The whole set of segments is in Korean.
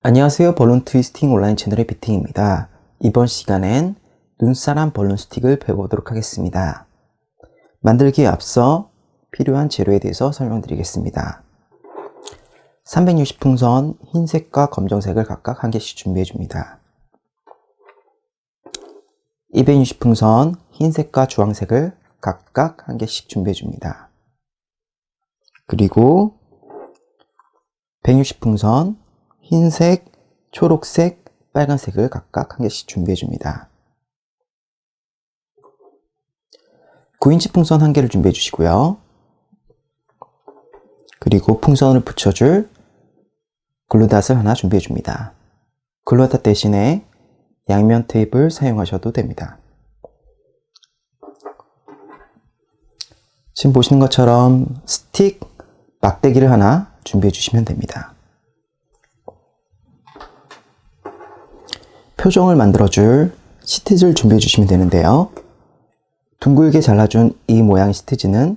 안녕하세요. 벌룬 트위스팅 온라인 채널의 비팅입니다. 이번 시간엔 눈사람 벌룬 스틱을 배워보도록 하겠습니다. 만들기에 앞서 필요한 재료에 대해서 설명드리겠습니다. 360 풍선 흰색과 검정색을 각각 한 개씩 준비해 줍니다. 260 풍선 흰색과 주황색을 각각 한 개씩 준비해 줍니다. 그리고 160 풍선 흰색, 초록색, 빨간색을 각각 한 개씩 준비해 줍니다. 9인치 풍선 한 개를 준비해 주시고요. 그리고 풍선을 붙여줄 글루닷을 하나 준비해 줍니다. 글루닷 대신에 양면 테이프를 사용하셔도 됩니다. 지금 보시는 것처럼 스틱 막대기를 하나 준비해 주시면 됩니다. 표정을 만들어줄 시트지를 준비해 주시면 되는데요. 둥글게 잘라준 이 모양의 시트지는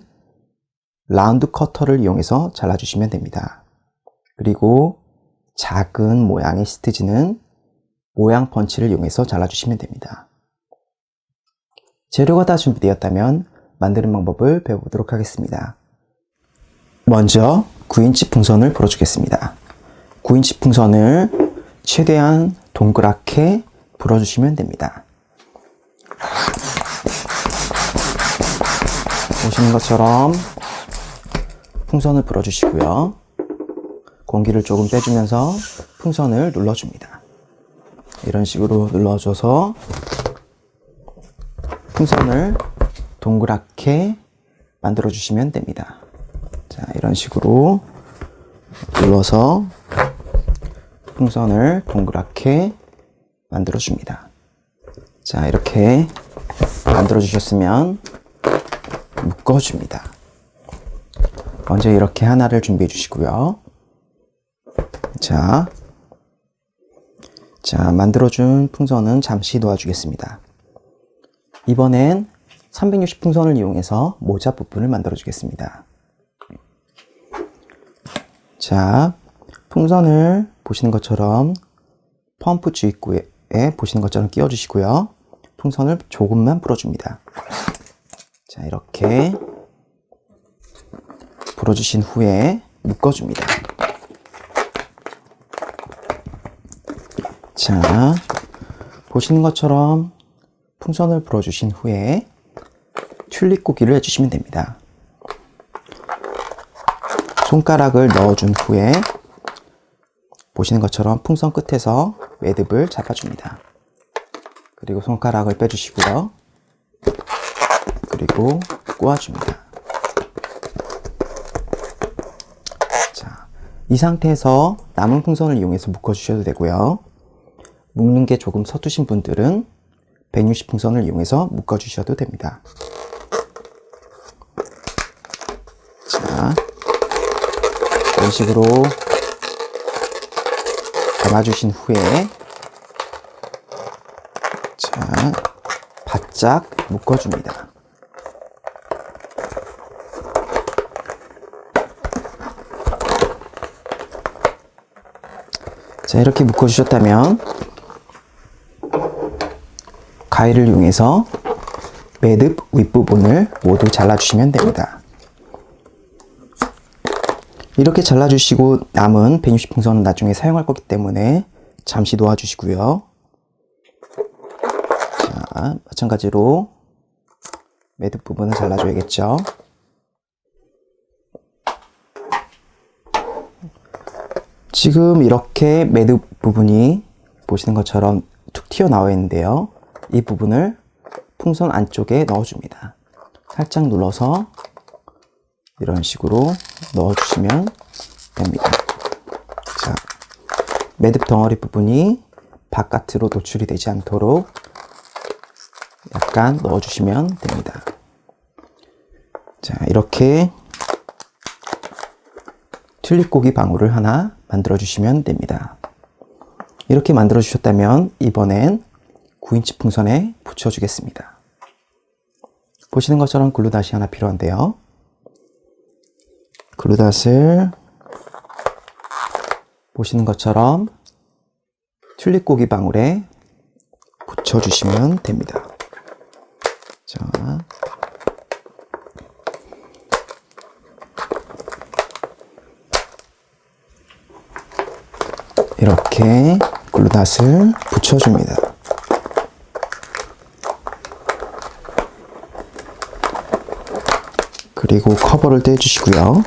라운드 커터를 이용해서 잘라주시면 됩니다. 그리고 작은 모양의 시트지는 모양 펀치를 이용해서 잘라주시면 됩니다. 재료가 다 준비되었다면 만드는 방법을 배워보도록 하겠습니다. 먼저 9인치 풍선을 불어주겠습니다. 9인치 풍선을 최대한 동그랗게 불어주시면 됩니다. 보시는 것처럼 풍선을 불어주시고요. 공기를 조금 빼주면서 풍선을 눌러줍니다. 이런 식으로 눌러줘서 풍선을 동그랗게 만들어주시면 됩니다. 자, 이런 식으로 눌러서 풍선을 동그랗게 만들어줍니다. 자, 이렇게 만들어주셨으면 묶어줍니다. 먼저 이렇게 하나를 준비해 주시고요. 자, 만들어준 풍선은 잠시 놓아주겠습니다. 이번엔 360 풍선을 이용해서 모자 부분을 만들어 주겠습니다. 자, 풍선을 보시는 것처럼 펌프 주입구에 보시는 것처럼 끼워 주시고요. 풍선을 조금만 불어줍니다. 자, 이렇게 불어주신 후에 묶어줍니다. 자, 보시는 것처럼 풍선을 불어주신 후에 튤립 꽂기를 해주시면 됩니다. 손가락을 넣어준 후에 보시는 것처럼 풍선 끝에서 매듭을 잡아줍니다. 그리고 손가락을 빼주시고요. 그리고 꼬아줍니다. 자, 이 상태에서 남은 풍선을 이용해서 묶어주셔도 되고요. 묶는 게 조금 서투신 분들은 160 풍선을 이용해서 묶어주셔도 됩니다. 자, 이런 식으로 감아주신 후에 자, 바짝 묶어줍니다. 자, 이렇게 묶어주셨다면 가위를 이용해서 매듭 윗부분을 모두 잘라주시면 됩니다. 이렇게 잘라주시고 남은 160 풍선은 나중에 사용할 거기 때문에 잠시 놓아주시고요. 자, 마찬가지로 매듭 부분을 잘라줘야겠죠. 지금 이렇게 매듭 부분이 보시는 것처럼 툭 튀어나와 있는데요. 이 부분을 풍선 안쪽에 넣어줍니다. 살짝 눌러서 이런 식으로 넣어주시면 됩니다. 자, 매듭 덩어리 부분이 바깥으로 노출이 되지 않도록 약간 넣어주시면 됩니다. 자, 이렇게 튤립 고기 방울을 하나 만들어 주시면 됩니다. 이렇게 만들어 주셨다면 이번엔 9인치 풍선에 붙여 주겠습니다. 보시는 것처럼 글루닷이 하나 필요한데요. 글루닷을 보시는 것처럼 튤립 고기 방울에 붙여주시면 됩니다. 자, 이렇게 글루닷을 붙여줍니다. 그리고 커버를 떼주시고요.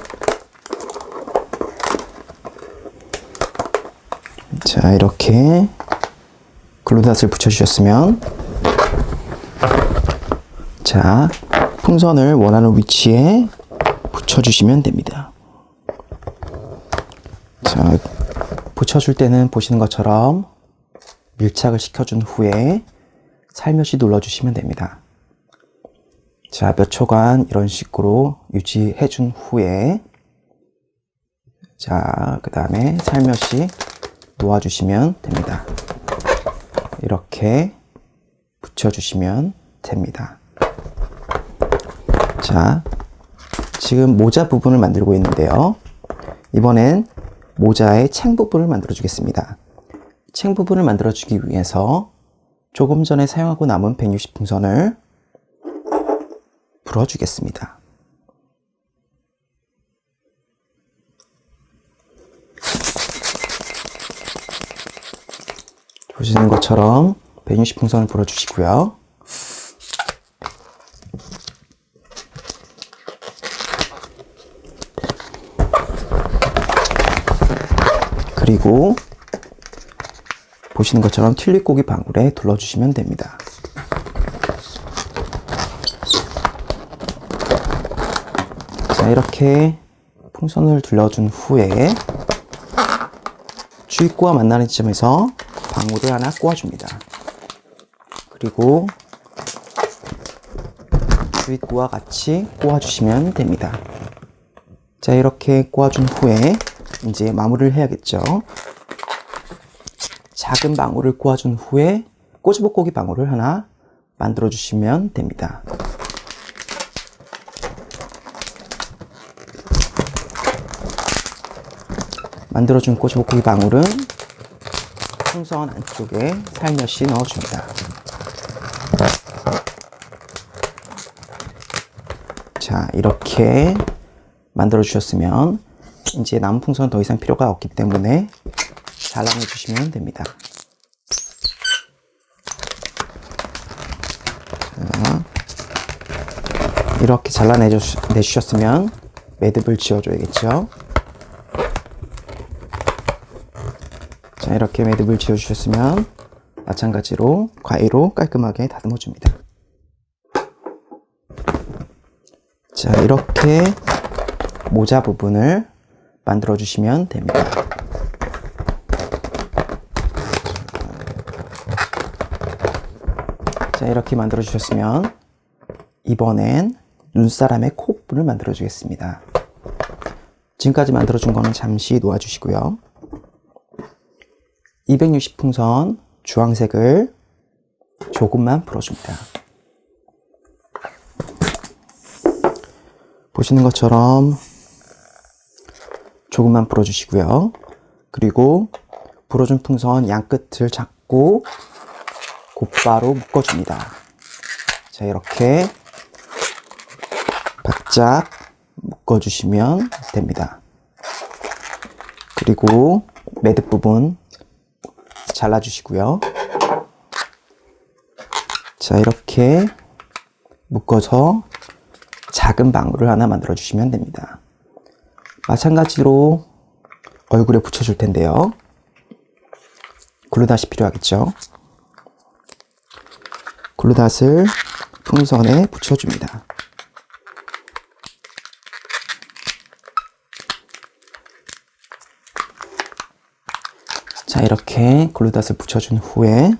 자, 이렇게 글루닷을 붙여주셨으면, 자, 풍선을 원하는 위치에 붙여주시면 됩니다. 자, 붙여줄 때는 보시는 것처럼 밀착을 시켜준 후에 살며시 눌러주시면 됩니다. 자, 몇 초간 이런 식으로 유지해준 후에, 자, 그 다음에 살며시 놓아주시면 됩니다. 이렇게 붙여주시면 됩니다. 자, 지금 모자 부분을 만들고 있는데요. 이번엔 모자의 챙 부분을 만들어 주겠습니다. 챙 부분을 만들어 주기 위해서 조금 전에 사용하고 남은 160 풍선을 불어 주겠습니다. 보시는 것처럼 160 풍선을 불어 주시고요. 그리고 보시는 것처럼 튤립 고기 방울에 둘러주시면 됩니다. 자, 이렇게 풍선을 둘러준 후에 주입구와 만나는 지점에서 방울을 하나 꼬아줍니다. 그리고 주입구와 같이 꼬아주시면 됩니다. 자, 이렇게 꼬아준 후에 이제 마무리를 해야겠죠. 작은 방울을 꼬아준 후에 꼬지볶고기 방울을 하나 만들어 주시면 됩니다. 만들어준 꼬지볶고기 방울은 풍선 안쪽에 살며시 넣어줍니다. 자, 이렇게 만들어 주셨으면 이제 남은 풍선은 더 이상 필요가 없기 때문에 잘라내 주시면 됩니다. 자, 이렇게 잘라내 주셨으면 매듭을 지어줘야겠죠. 자, 이렇게 매듭을 지어주셨으면 마찬가지로 가위로 깔끔하게 다듬어 줍니다. 자, 이렇게 모자 부분을 만들어 주시면 됩니다. 자, 이렇게 만들어 주셨으면 이번엔 눈사람의 코 부분을 만들어 주겠습니다. 지금까지 만들어 준 거는 잠시 놓아 주시고요. 260 풍선 주황색을 조금만 풀어줍니다. 보시는 것처럼 조금만 불어주시고요. 그리고 불어준 풍선 양끝을 잡고 곧바로 묶어줍니다. 자, 이렇게 바짝 묶어주시면 됩니다. 그리고 매듭 부분 잘라주시고요. 자, 이렇게 묶어서 작은 방울을 하나 만들어 주시면 됩니다. 마찬가지로 얼굴에 붙여줄 텐데요. 글루닷이 필요하겠죠. 글루닷을 풍선에 붙여줍니다. 자, 이렇게 글루닷을 붙여준 후에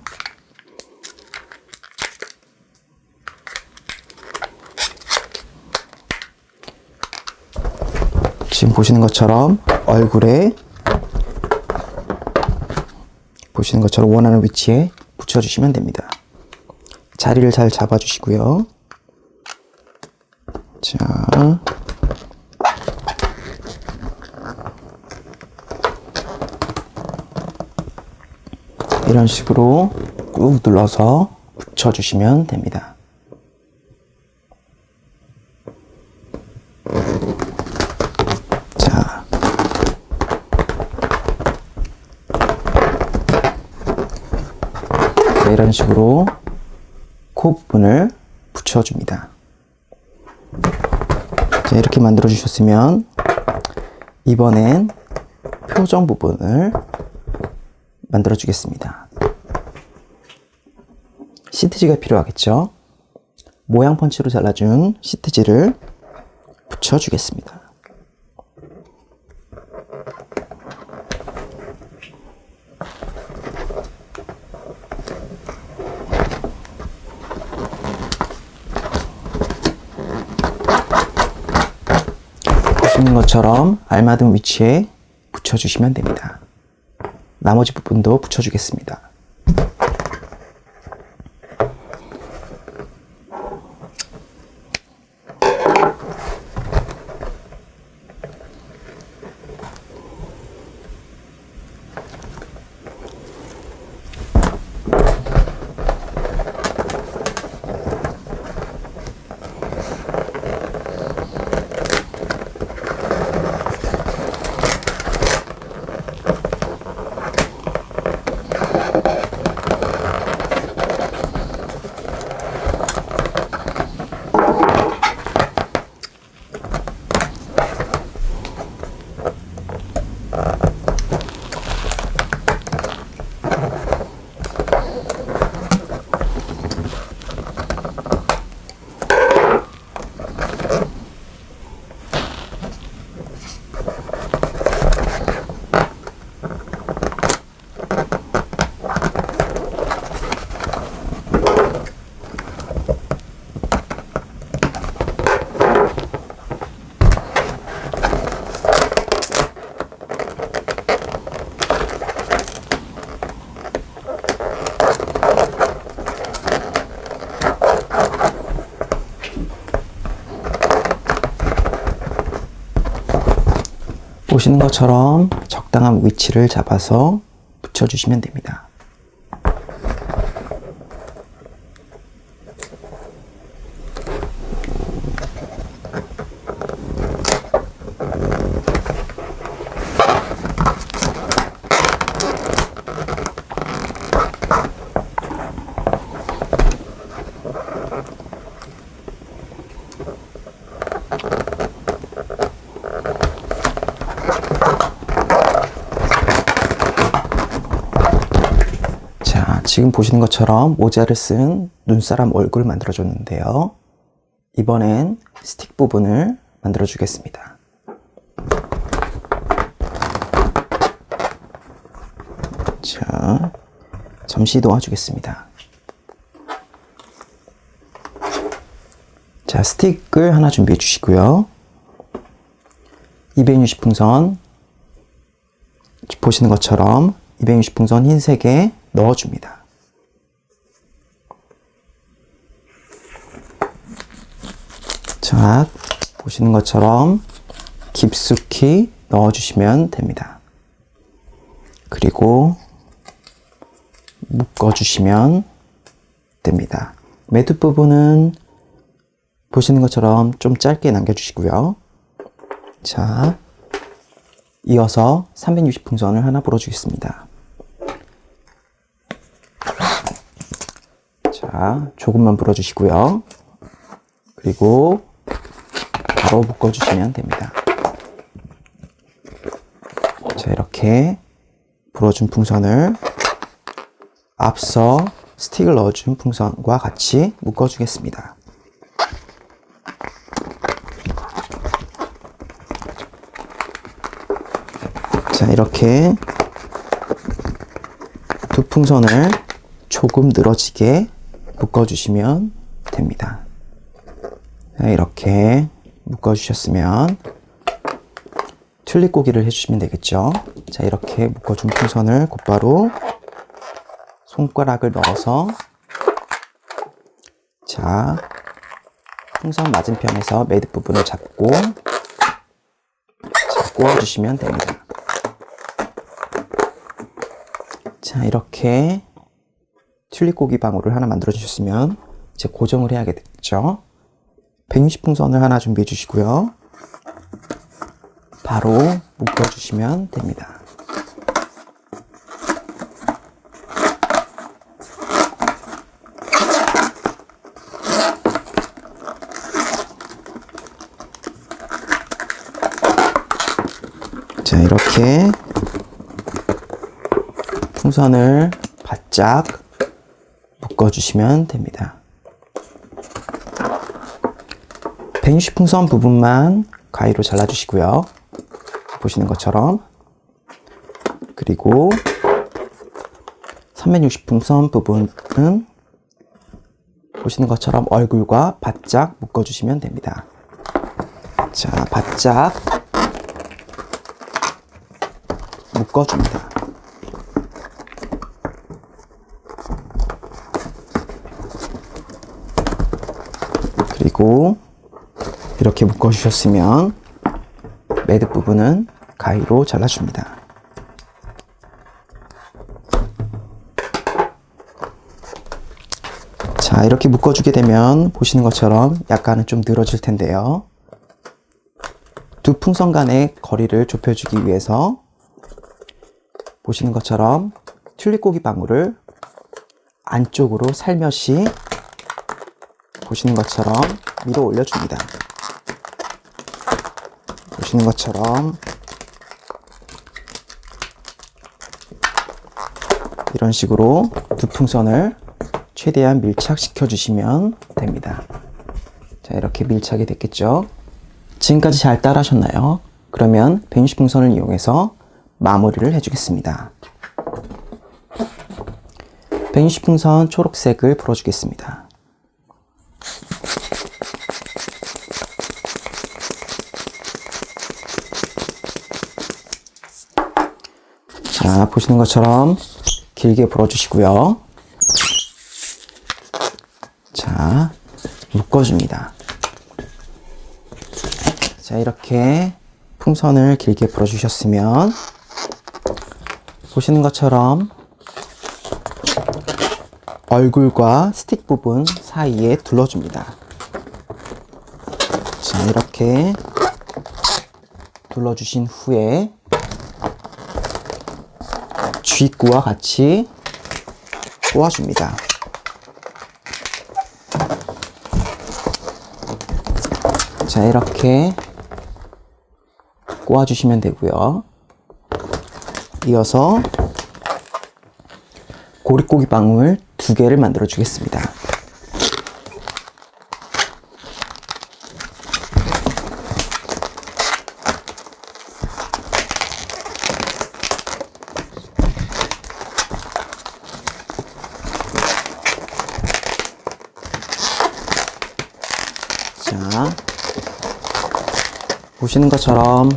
지금 보시는 것처럼 얼굴에 보시는 것처럼 원하는 위치에 붙여주시면 됩니다. 자리를 잘 잡아주시고요. 자, 이런 식으로 꾹 눌러서 붙여주시면 됩니다. 자, 이런 식으로 코 부분을 붙여줍니다. 자, 이렇게 만들어 주셨으면 이번엔 표정 부분을 만들어 주겠습니다. 시트지가 필요하겠죠? 모양 펀치로 잘라준 시트지를 붙여주겠습니다. 보시는 것처럼 알맞은 위치에 붙여주시면 됩니다. 나머지 부분도 붙여주겠습니다. 보시는 것처럼 적당한 위치를 잡아서 붙여주시면 됩니다. 지금 보시는 것처럼 모자를 쓴 눈사람 얼굴을 만들어 줬는데요. 이번엔 스틱 부분을 만들어 주겠습니다. 자, 잠시 놓아주겠습니다. 자, 스틱을 하나 준비해 주시고요. 260 풍선 보시는 것처럼 260 풍선 흰색에 넣어줍니다. 자, 보시는 것처럼 깊숙이 넣어주시면 됩니다. 그리고 묶어주시면 됩니다. 매듭 부분은 보시는 것처럼 좀 짧게 남겨주시고요. 자, 이어서 360 풍선을 하나 불어주겠습니다. 자, 조금만 불어주시고요. 그리고 바로 묶어주시면 됩니다. 자, 이렇게 불어준 풍선을 앞서 스틱을 넣어준 풍선과 같이 묶어주겠습니다. 자, 이렇게 두 풍선을 조금 늘어지게 묶어주시면 됩니다. 자, 이렇게 묶어주셨으면 튤립 고기를 해주시면 되겠죠. 자, 이렇게 묶어준 풍선을 곧바로 손가락을 넣어서 자, 풍선 맞은편에서 매듭 부분을 잡고 자, 꼬아주시면 됩니다. 자, 이렇게 튤립 고기 방울을 하나 만들어 주셨으면 이제 고정을 해야겠죠. 160 풍선을 하나 준비해 주시고요. 바로 묶어 주시면 됩니다. 자, 이렇게 풍선을 바짝 묶어주시면 됩니다. 160 풍선 부분만 가위로 잘라주시고요. 보시는 것처럼. 그리고 360 풍선 부분은 보시는 것처럼 얼굴과 바짝 묶어주시면 됩니다. 자, 바짝 묶어줍니다. 그리고 이렇게 묶어주셨으면 매듭 부분은 가위로 잘라줍니다. 자, 이렇게 묶어주게 되면 보시는 것처럼 약간은 좀 늘어질 텐데요. 두 풍선 간의 거리를 좁혀주기 위해서 보시는 것처럼 튤립 고기 방울을 안쪽으로 살며시 보시는 것처럼 위로 올려줍니다. 보시는 것처럼 이런 식으로 두 풍선을 최대한 밀착시켜 주시면 됩니다. 자, 이렇게 밀착이 됐겠죠? 지금까지 잘 따라하셨나요? 그러면 160 풍선을 이용해서 마무리를 해주겠습니다. 160 풍선 초록색을 풀어주겠습니다. 자, 보시는 것처럼 길게 불어주시고요. 자, 묶어줍니다. 자, 이렇게 풍선을 길게 불어주셨으면 보시는 것처럼 얼굴과 스틱 부분 사이에 둘러줍니다. 자, 이렇게 둘러주신 후에 쥐구와 같이 꼬아줍니다. 자, 이렇게 꼬아주시면 되고요. 이어서 고릿고기 방울 2개를 만들어 주겠습니다. 자, 보시는 것처럼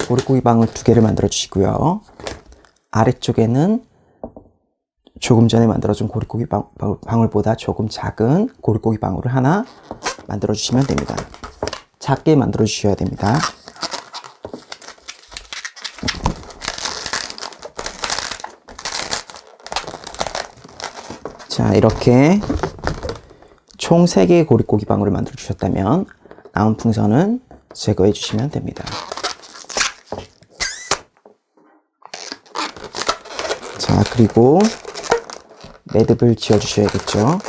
고릿고기 방울 2개를 만들어 주시고요. 아래쪽에는 조금 전에 만들어준 고릿고기 방울보다 조금 작은 고릿고기 방울을 하나 만들어 주시면 됩니다. 작게 만들어 주셔야 됩니다. 자, 이렇게 총 3개의 고릿고기 방울을 만들어 주셨다면 남은 풍선은 제거해 주시면 됩니다. 자, 그리고 매듭을 지어 주셔야겠죠.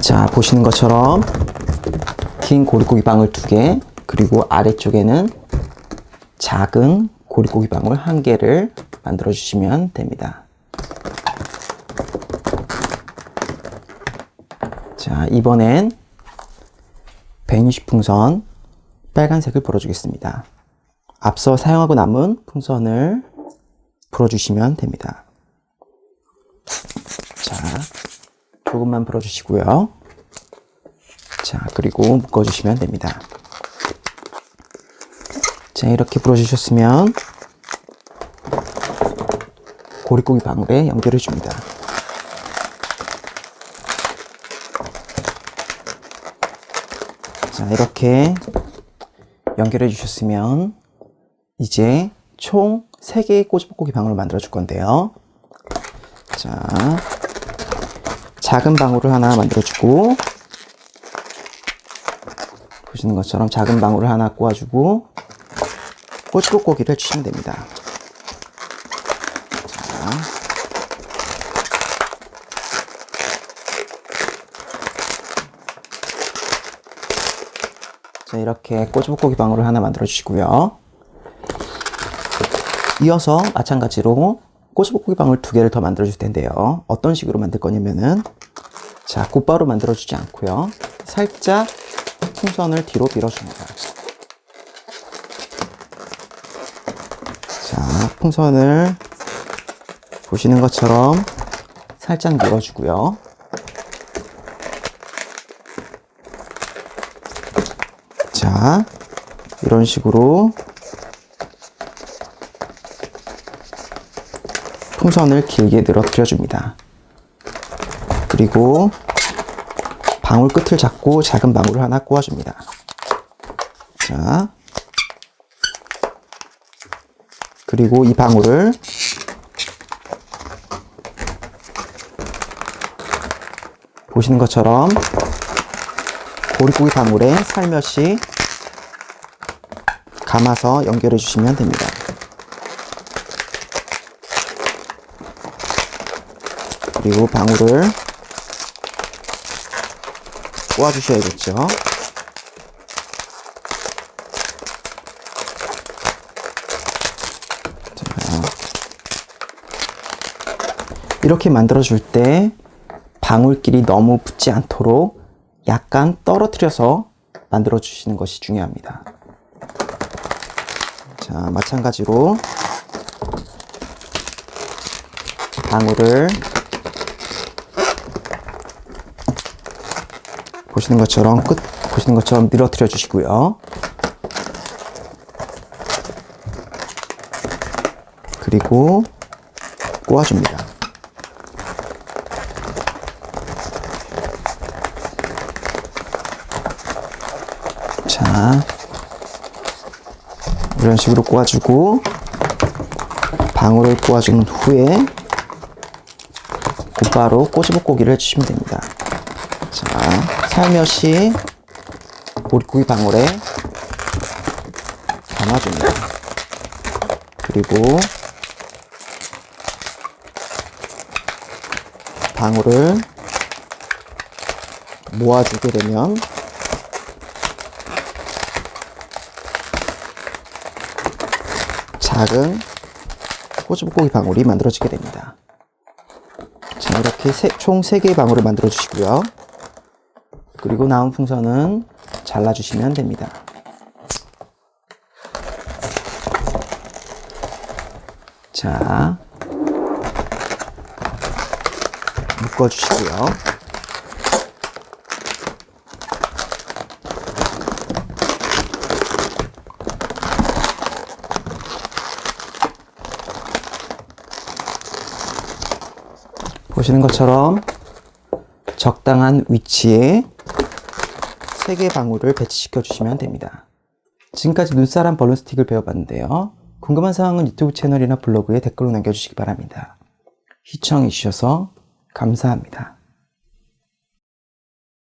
자, 보시는 것처럼 긴 고릿고기 방울 2개, 그리고 아래쪽에는 작은 고릿고기 방울 1개를 만들어 주시면 됩니다. 자, 이번엔 160 풍선 빨간색을 불어주겠습니다. 앞서 사용하고 남은 풍선을 불어주시면 됩니다. 자, 조금만 불어주시고요. 자, 그리고 묶어주시면 됩니다. 자, 이렇게 불어주셨으면 고릿고기 방울에 연결해 줍니다. 자, 이렇게 연결해 주셨으면 이제 총 3개의 꼬치볶기 방울을 만들어 줄 건데요. 자, 작은 방울을 하나 만들어 주고, 보시는 것처럼 작은 방울을 하나 꼬아주고 꼬치볶기를 해주시면 됩니다. 자, 이렇게 꼬치볶기 방울을 하나 만들어 주시고요. 이어서 마찬가지로 꼬치볶기 방울 2개를 더 만들어 줄 텐데요. 어떤 식으로 만들 거냐면은, 자, 곧바로 만들어 주지 않고요. 살짝 풍선을 뒤로 밀어줍니다. 자, 풍선을 보시는 것처럼 살짝 밀어주고요. 자, 이런 식으로 풍선을 길게 늘어뜨려 줍니다. 그리고 방울 끝을 잡고 작은 방울을 하나 꼬아줍니다. 자, 그리고 이 방울을 보시는 것처럼 보릿고기 방울에 살며시 감아서 연결해 주시면 됩니다. 그리고 방울을 꼬아 주셔야겠죠. 이렇게 만들어 줄 때 방울끼리 너무 붙지 않도록 약간 떨어뜨려서 만들어 주시는 것이 중요합니다. 자, 마찬가지로 방울을 보시는 것처럼 늘어뜨려 주시고요. 그리고 꼬아줍니다. 자, 이런 식으로 꼬아주고 방울을 꼬아준 후에 곧바로 꼬치볶기를 해주시면 됩니다. 자, 살며시 보릿고기 방울에 감아줍니다. 그리고 방울을 모아주게 되면 작은 꼬치볶기 방울이 만들어지게 됩니다. 자, 이렇게 총 3개의 방울을 만들어 주시고요. 그리고 나온 풍선은 잘라주시면 됩니다. 자, 묶어주시고요. 보시는 것처럼 적당한 위치에 3개의 방울을 배치시켜 주시면 됩니다. 지금까지 눈사람 벌룬 스틱을 배워봤는데요. 궁금한 사항은 유튜브 채널이나 블로그에 댓글로 남겨주시기 바랍니다. 시청해 주셔서 감사합니다.